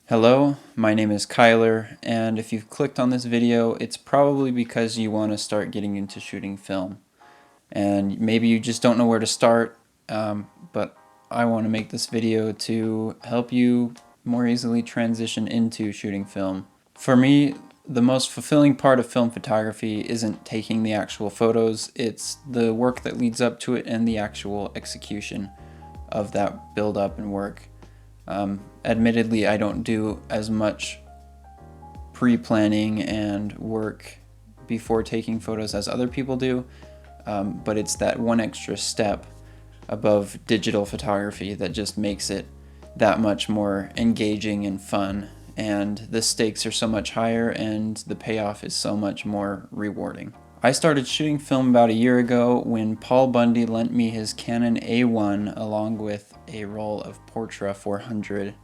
Hello, my name is Kyler, and if you've clicked on this video, it's probably because you want to start getting into shooting film. And maybe you just don't know where to start, but I want to make this video to help you more easily transition into shooting film. For me, the most fulfilling part of film photography isn't taking the actual photos, it's the work that leads up to it and the actual execution of that build up and work. Admittedly, I don't do as much pre-planning and work before taking photos as other people do, but it's that one extra step above digital photography that just makes it that much more engaging and fun, and the stakes are so much higher and the payoff is so much more rewarding. I started shooting film about a year ago when Paul Bundy lent me his Canon A1 along with a roll of Portra 400,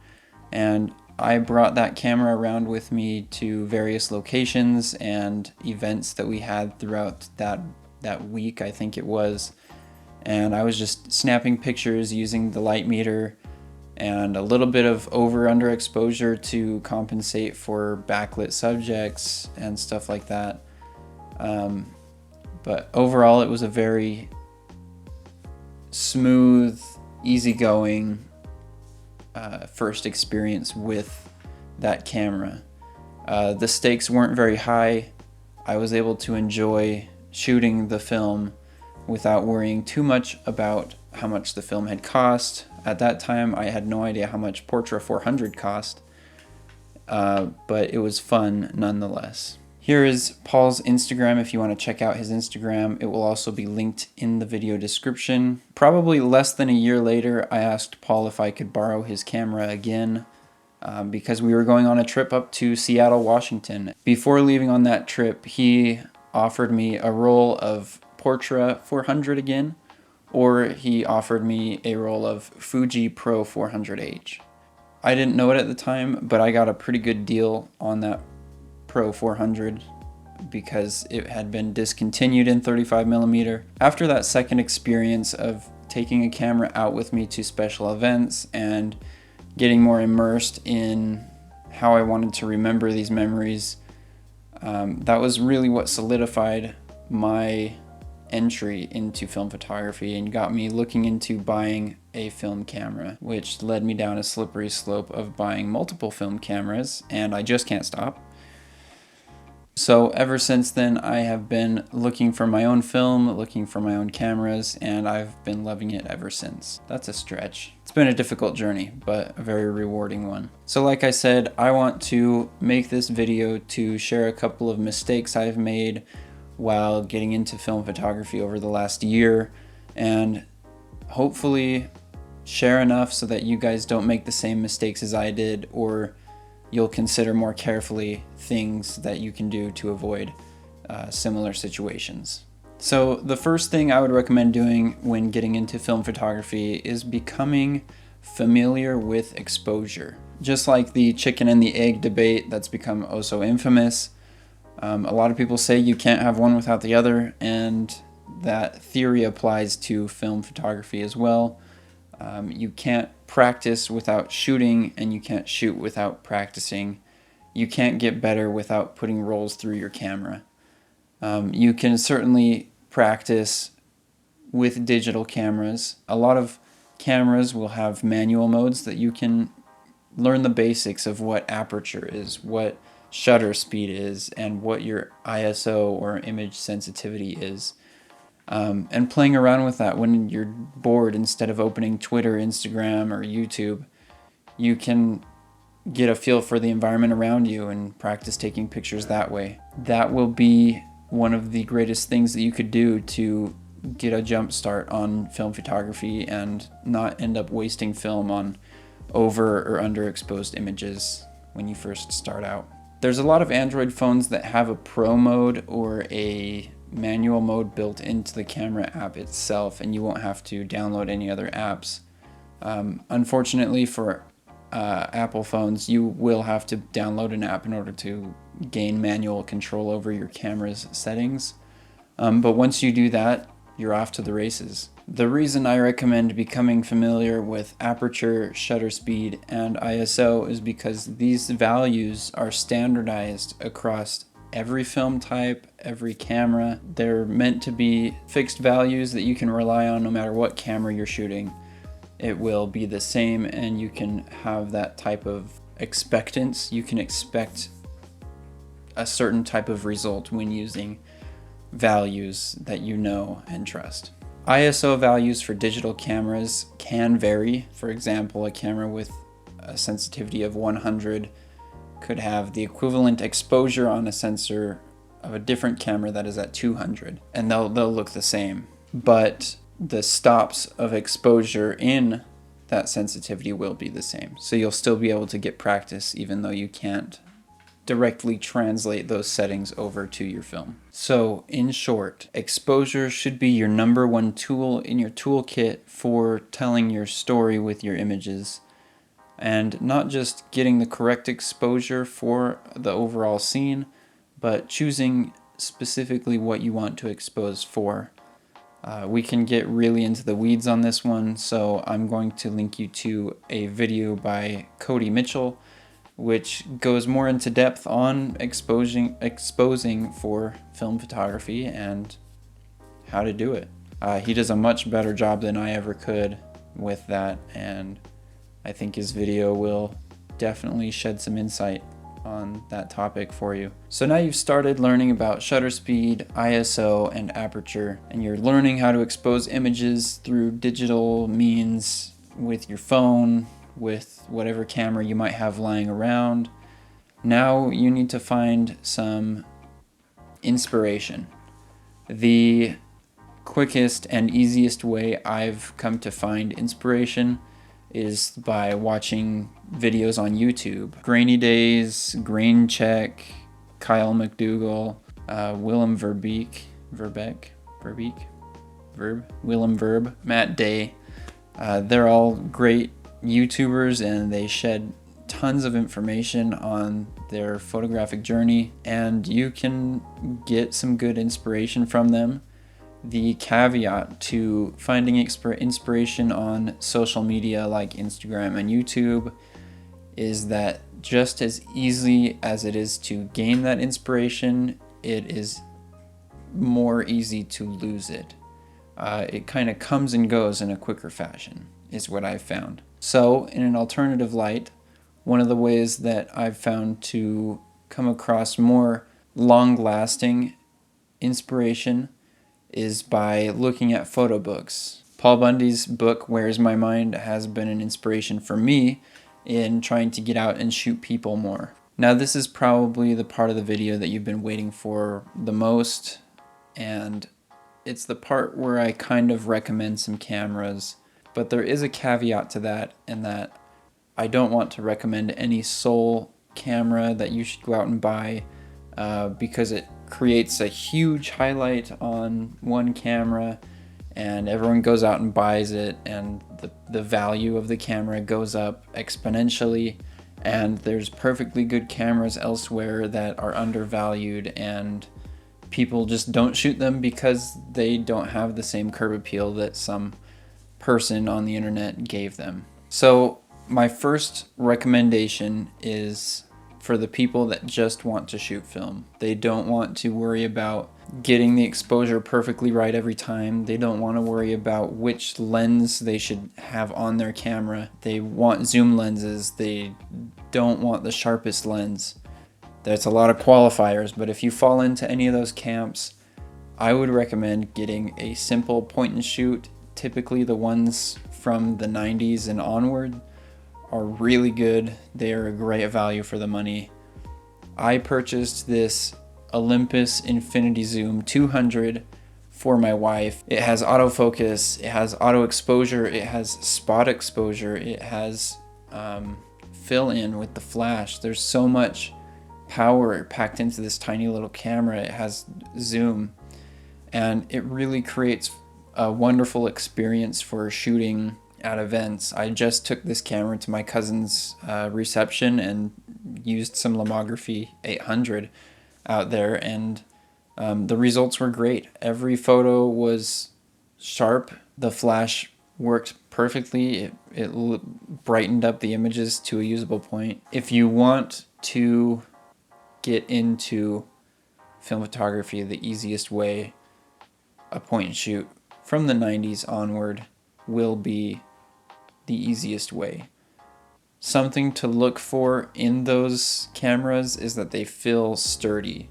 and I brought that camera around with me to various locations and events that we had throughout that week, I think it was, and I was just snapping pictures using the light meter and a little bit of over-under exposure to compensate for backlit subjects and stuff like that. But overall, it was a very smooth, easygoing first experience with that camera. The stakes weren't very high. I was able to enjoy shooting the film without worrying too much about how much the film had cost. At that time, I had no idea how much Portra 400 cost, but it was fun nonetheless. Here is Paul's Instagram if you want to check out his Instagram. It will also be linked in the video description. Probably less than a year later, I asked Paul if I could borrow his camera again because we were going on a trip up to Seattle, Washington. Before leaving on that trip, he offered me a roll of Portra 400 again, or he offered me a roll of Fuji Pro 400H. I didn't know it at the time, but I got a pretty good deal on that Pro 400 because it had been discontinued in 35mm. After that second experience of taking a camera out with me to special events and getting more immersed in how I wanted to remember these memories, that was really what solidified my entry into film photography and got me looking into buying a film camera, which led me down a slippery slope of buying multiple film cameras, and I just can't stop. So ever since then, I have been looking for my own film, looking for my own cameras, and I've been loving it ever since. That's a stretch. It's been a difficult journey, but a very rewarding one. So like I said, I want to make this video to share a couple of mistakes I've made while getting into film photography over the last year, and hopefully share enough so that you guys don't make the same mistakes as I did, or you'll consider more carefully things that you can do to avoid similar situations. So the first thing I would recommend doing when getting into film photography is becoming familiar with exposure. Just like the chicken and the egg debate that's become oh so infamous, a lot of people say you can't have one without the other, and that theory applies to film photography as well. You can't practice without shooting, and you can't shoot without practicing. You can't get better without putting rolls through your camera. You can certainly practice with digital cameras. A lot of cameras will have manual modes that you can learn the basics of what aperture is, what shutter speed is, and what your ISO or image sensitivity is. And playing around with that when you're bored, instead of opening Twitter, Instagram, or YouTube, you can get a feel for the environment around you and practice taking pictures that way. That will be one of the greatest things that you could do to get a jump start on film photography and not end up wasting film on over or underexposed images when you first start out. There's a lot of Android phones that have a pro mode or a manual mode built into the camera app itself, and you won't have to download any other apps. Unfortunately for Apple phones, you will have to download an app in order to gain manual control over your camera's settings. But once you do that, you're off to the races. The reason I recommend becoming familiar with aperture, shutter speed, and ISO is because these values are standardized across every film type, every camera. They're meant to be fixed values that you can rely on no matter what camera you're shooting. It will be the same, and you can have that type of expectance. You can expect a certain type of result when using values that you know and trust. ISO values for digital cameras can vary. For example, a camera with a sensitivity of 100 could have the equivalent exposure on a sensor of a different camera that is at 200, and they'll look the same. But the stops of exposure in that sensitivity will be the same. So you'll still be able to get practice even though you can't directly translate those settings over to your film. So in short, exposure should be your number one tool in your toolkit for telling your story with your images, and not just getting the correct exposure for the overall scene, but choosing specifically what you want to expose for. We can get really into the weeds on this one, so I'm going to link you to a video by Cody Mitchell, which goes more into depth on exposing for film photography and how to do it. He does a much better job than I ever could with that, and I think his video will definitely shed some insight on that topic for you. So now you've started learning about shutter speed, ISO, and aperture, and you're learning how to expose images through digital means with your phone, with whatever camera you might have lying around. Now you need to find some inspiration. The quickest and easiest way I've come to find inspiration is by watching videos on YouTube. Grainy Days, Graincheck, Kyle McDougall, Willem Verbeeck, Willem Verb, Matt Day. They're all great YouTubers, and they shed tons of information on their photographic journey, and you can get some good inspiration from them. The caveat to finding inspiration on social media like Instagram and YouTube is that just as easy as it is to gain that inspiration, it is more easy to lose it. It kind of comes and goes in a quicker fashion, is what I've found. So, in an alternative light, one of the ways that I've found to come across more long-lasting inspiration is by looking at photo books. Paul Bundy's book, Where's My Mind, has been an inspiration for me in trying to get out and shoot people more. Now, this is probably the part of the video that you've been waiting for the most, and it's the part where I kind of recommend some cameras, but there is a caveat to that, in that I don't want to recommend any sole camera that you should go out and buy because it creates a huge highlight on one camera and everyone goes out and buys it, and the value of the camera goes up exponentially, and there's perfectly good cameras elsewhere that are undervalued and people just don't shoot them because they don't have the same curb appeal that some person on the internet gave them. So my first recommendation is for the people that just want to shoot film. They don't want to worry about getting the exposure perfectly right every time. They don't want to worry about which lens they should have on their camera. They want zoom lenses. They don't want the sharpest lens. There's a lot of qualifiers, but if you fall into any of those camps, I would recommend getting a simple point and shoot. Typically the ones from the 90s and onward are really good. They are a great value for the money. I purchased this Olympus Infinity Zoom 200 for my wife. It has autofocus, it has auto exposure, it has spot exposure, it has fill in with the flash. There's so much power packed into this tiny little camera. It has zoom, and it really creates a wonderful experience for shooting at events. I just took this camera to my cousin's reception and used some Lomography 800 out there, and the results were great. Every photo was sharp The flash worked perfectly. It brightened up the images to a usable point. If you want to get into film photography, the easiest way, a point and shoot from the 90s onward, will be the easiest way. Something to look for in those cameras is that they feel sturdy.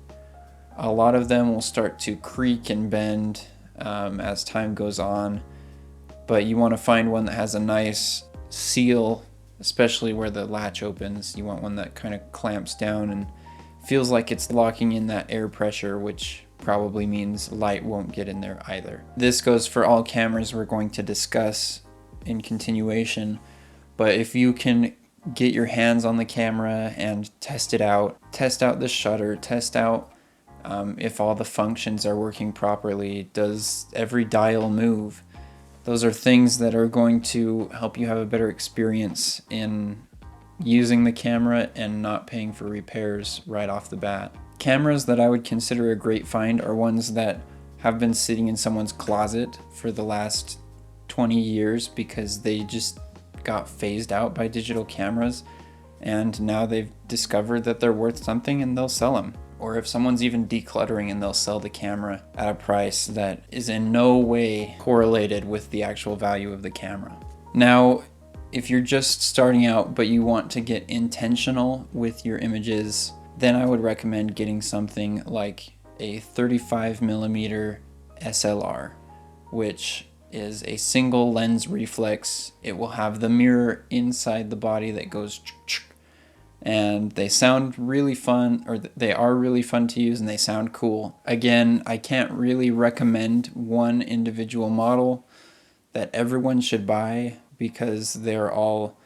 A lot of them will start to creak and bend as time goes on, but you want to find one that has a nice seal, especially where the latch opens. You want one that kind of clamps down and feels like it's locking in that air pressure, which probably means light won't get in there either. This goes for all cameras we're going to discuss in continuation, but if you can get your hands on the camera and test it out, test out the shutter, test out if all the functions are working properly, does every dial move? Those are things that are going to help you have a better experience in using the camera and not paying for repairs right off the bat. Cameras that I would consider a great find are ones that have been sitting in someone's closet for the last 20 years because they just got phased out by digital cameras, and now they've discovered that they're worth something and they'll sell them. Or if someone's even decluttering and they'll sell the camera at a price that is in no way correlated with the actual value of the camera. Now, if you're just starting out but you want to get intentional with your images, then I would recommend getting something like a 35mm SLR, which is a single lens reflex. It will have the mirror inside the body that goes and they sound really fun, or they are really fun to use, and they sound cool. Again, I can't really recommend one individual model that everyone should buy because they're all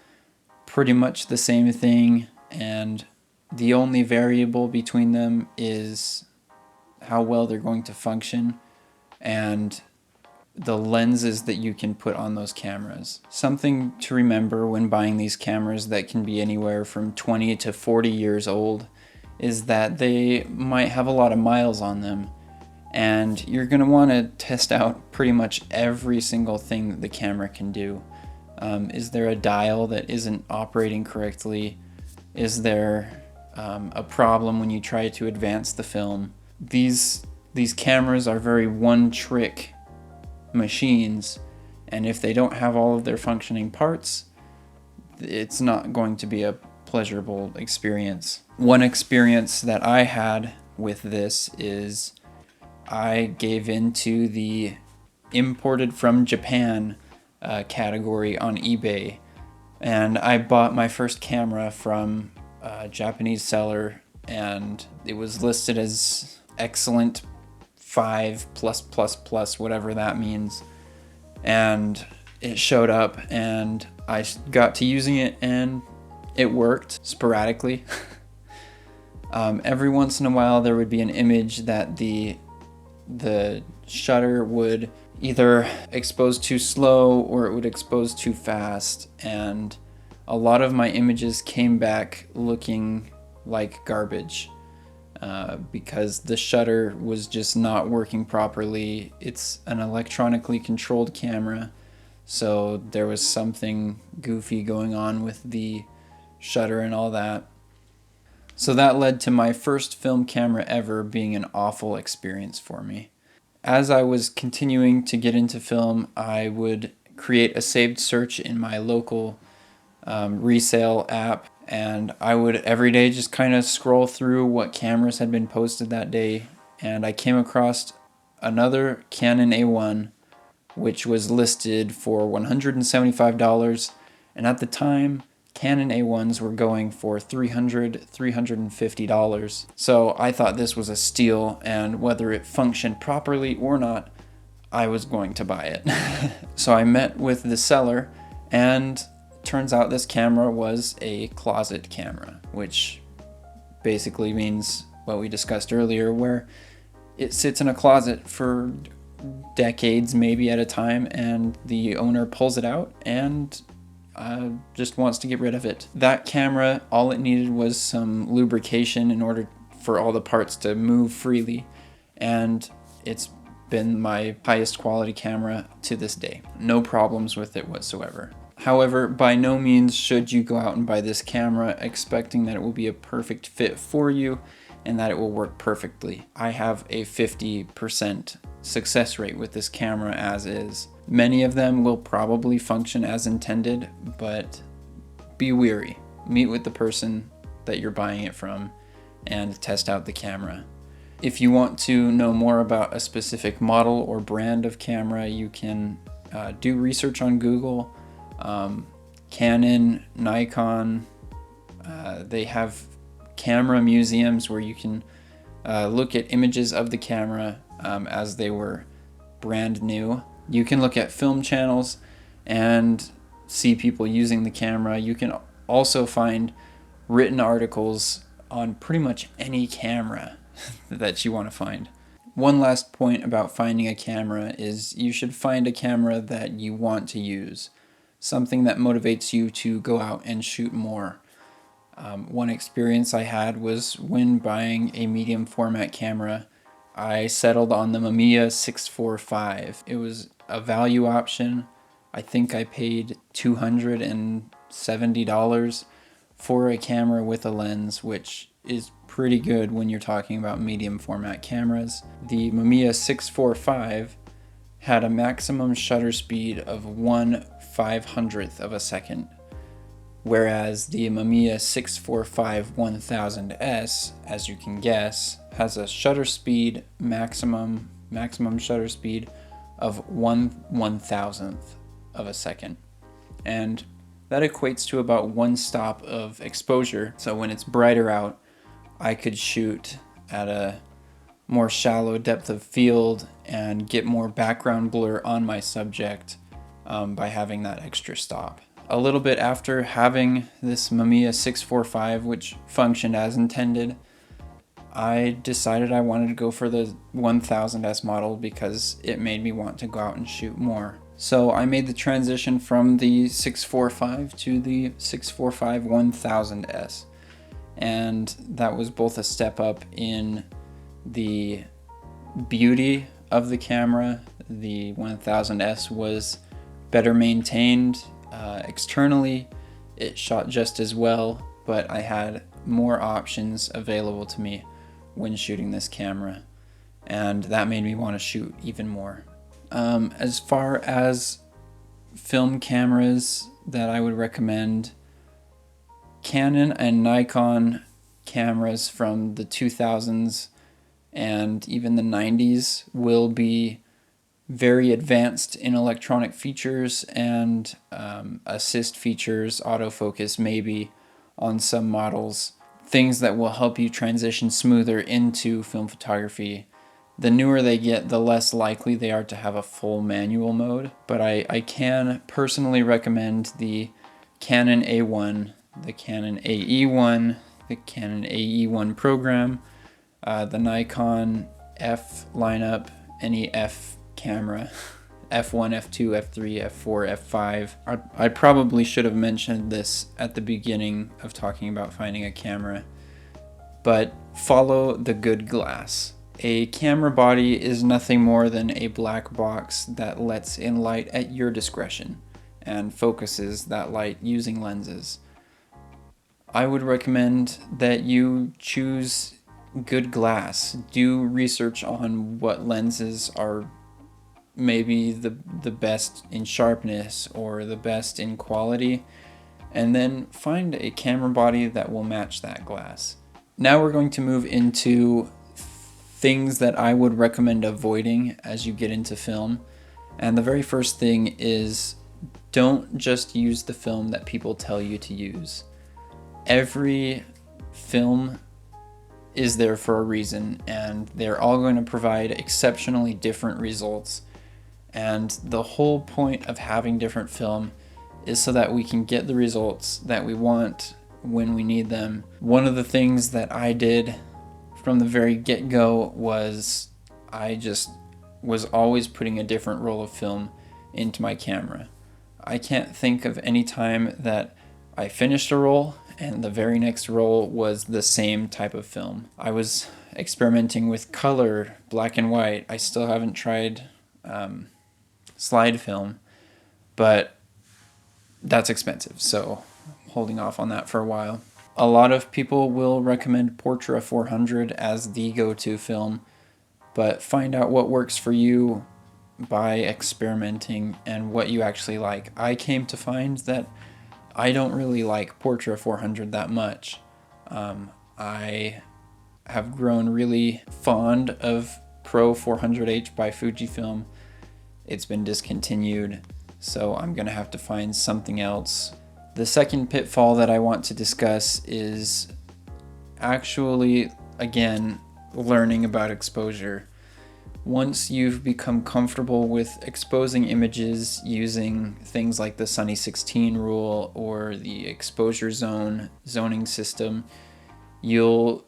pretty much the same thing, and the only variable between them is how well they're going to function and the lenses that you can put on those cameras. Something to remember when buying these cameras that can be anywhere from 20 to 40 years old is that they might have a lot of miles on them, and you're going to want to test out pretty much every single thing that the camera can do. Is there a dial that isn't operating correctly? Is there a problem when you try to advance the film? These cameras are very one-trick machines, and if they don't have all of their functioning parts, it's not going to be a pleasurable experience. One experience that I had with this is I gave into the imported from Japan category on eBay, and I bought my first camera from a Japanese seller, and it was listed as excellent 5+++, whatever that means, and it showed up and I got to using it and it worked sporadically. Every once in a while there would be an image that the shutter would either expose too slow or it would expose too fast, and a lot of my images came back looking like garbage. Because the shutter was just not working properly. It's an electronically controlled camera, so there was something goofy going on with the shutter and all that. So that led to my first film camera ever being an awful experience for me. As I was continuing to get into film, I would create a saved search in my local resale app, and I would every day just kind of scroll through what cameras had been posted that day, and I came across another Canon A1 which was listed for $175, and at the time Canon A1s were going for $350. So I thought this was a steal, and whether it functioned properly or not, I was going to buy it. So I met with the seller, and turns out this camera was a closet camera, which basically means what we discussed earlier, where it sits in a closet for decades, maybe at a time, and the owner pulls it out and just wants to get rid of it. That camera, all it needed was some lubrication in order for all the parts to move freely, and it's been my highest quality camera to this day. No problems with it whatsoever. However, by no means should you go out and buy this camera expecting that it will be a perfect fit for you and that it will work perfectly. I have a 50% success rate with this camera as is. Many of them will probably function as intended, but be wary. Meet with the person that you're buying it from and test out the camera. If you want to know more about a specific model or brand of camera, you can do research on Google. Canon, Nikon, they have camera museums where you can look at images of the camera as they were brand new. You can look at film channels and see people using the camera. You can also find written articles on pretty much any camera that you want to find. One last point about finding a camera is you should find a camera that you want to use. Something that motivates you to go out and shoot more. One experience I had was when buying a medium format camera, I settled on the Mamiya 645. It was a value option. I think I paid $270 for a camera with a lens, which is pretty good when you're talking about medium format cameras. The Mamiya 645 had a maximum shutter speed of 1/500th of a second, whereas the Mamiya 645 1000S, as you can guess, has a shutter speed maximum shutter speed of 1/1000th of a second, and that equates to about one stop of exposure. So when it's brighter out, I could shoot at a more shallow depth of field and get more background blur on my subject by having that extra stop. A little bit after having this Mamiya 645, which functioned as intended, I decided I wanted to go for the 1000S model because it made me want to go out and shoot more. So I made the transition from the 645 to the 645 1000S. And that was both a step up in the beauty of the camera. The 1000S was better maintained externally. It shot just as well, but I had more options available to me when shooting this camera, and that made me want to shoot even more. As far as film cameras that I would recommend, Canon and Nikon cameras from the 2000s and even the 90s will be very advanced in electronic features and assist features, autofocus maybe on some models, things that will help you transition smoother into film photography. The newer they get, the less likely they are to have a full manual mode, but I can personally recommend the Canon A1, the Canon AE1, the Canon AE1 program, the Nikon F lineup, any F camera, F1, F2, F3, F4, F5. I probably should have mentioned this at the beginning of talking about finding a camera, but follow the good glass. A camera body is nothing more than a black box that lets in light at your discretion and focuses that light using lenses. I would recommend that you choose good glass. Do research on what lenses are maybe the best in sharpness or the best in quality, and then find a camera body that will match that glass. Now we're going to move into things that I would recommend avoiding as you get into film. And the very first thing is, don't just use the film that people tell you to use. Every film is there for a reason, and they're all going to provide exceptionally different results. And the whole point of having different film is so that we can get the results that we want when we need them. One of the things that I did from the very get-go was I just was always putting a different roll of film into my camera. I can't think of any time that I finished a roll and the very next roll was the same type of film. I was experimenting with color, black and white. I still haven't tried slide film, but that's expensive, so holding off on that for a while. A lot of people will recommend Portra 400 as the go-to film, but find out what works for you by experimenting and what you actually like. I came to find that I don't really like Portra 400 that much. I have grown really fond of Pro 400H by Fujifilm. It's been discontinued, so I'm gonna have to find something else. The second pitfall that I want to discuss is actually, again, learning about exposure. Once you've become comfortable with exposing images using things like the Sunny 16 rule or the exposure zoning system, you'll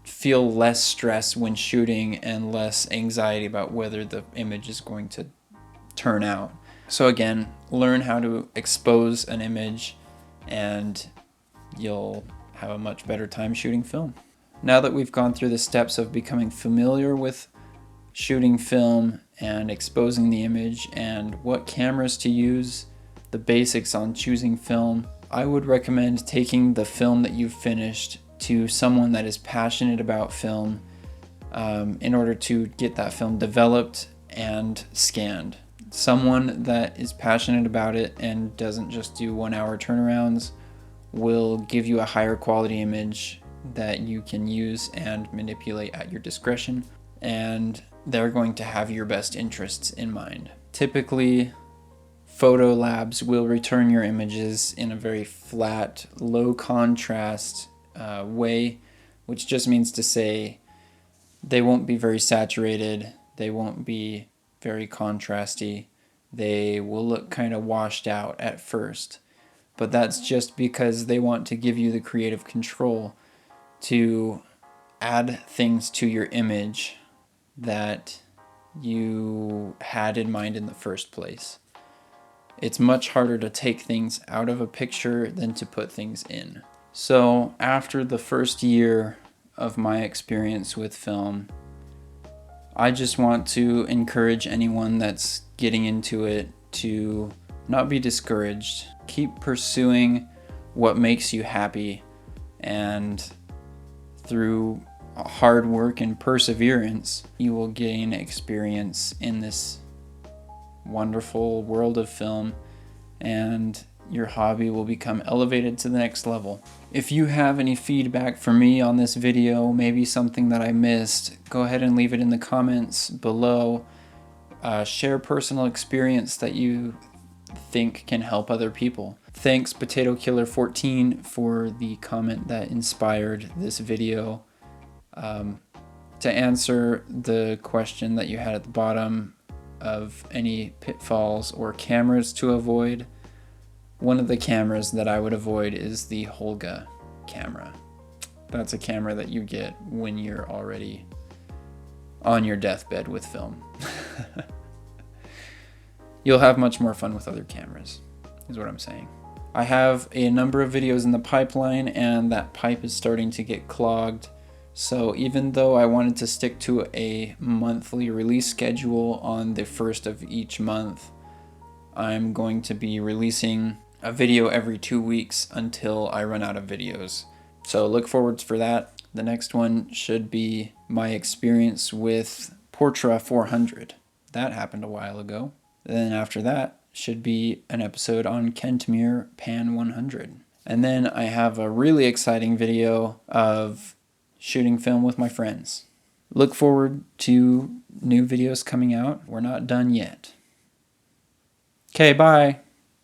feel less stress when shooting and less anxiety about whether the image is going to turn out. So again, learn how to expose an image and you'll have a much better time shooting film. Now that we've gone through the steps of becoming familiar with shooting film and exposing the image and what cameras to use, the basics on choosing film, I would recommend taking the film that you've finished to someone that is passionate about film in order to get that film developed and scanned. Someone that is passionate about it and doesn't just do 1 hour turnarounds will give you a higher quality image that you can use and manipulate at your discretion, and they're going to have your best interests in mind. Typically, photo labs will return your images in a very flat, low contrast way, which just means to say they won't be very saturated, they won't be very contrasty, they will look kind of washed out at first. But that's just because they want to give you the creative control to add things to your image that you had in mind in the first place. It's much harder to take things out of a picture than to put things in. So after the first year of my experience with film, I just want to encourage anyone that's getting into it to not be discouraged. Keep pursuing what makes you happy, and through hard work and perseverance, you will gain experience in this wonderful world of film, and your hobby will become elevated to the next level. If you have any feedback for me on this video, maybe something that I missed, go ahead and leave it in the comments below. Share personal experience that you think can help other people. Thanks Potato Killer 14 for the comment that inspired this video. To answer the question that you had at the bottom of any pitfalls or cameras to avoid, one of the cameras that I would avoid is the Holga camera. That's a camera that you get when you're already on your deathbed with film. You'll have much more fun with other cameras, is what I'm saying. I have a number of videos in the pipeline, and that pipe is starting to get clogged. So even though I wanted to stick to a monthly release schedule on the first of each month, I'm going to be releasing a video every 2 weeks until I run out of videos. So look forward for that. The next one should be my experience with Portra 400. That happened a while ago. Then after that should be an episode on Kentemir Pan 100. And then I have a really exciting video of shooting film with my friends. Look forward to new videos coming out. We're not done yet. Okay, bye.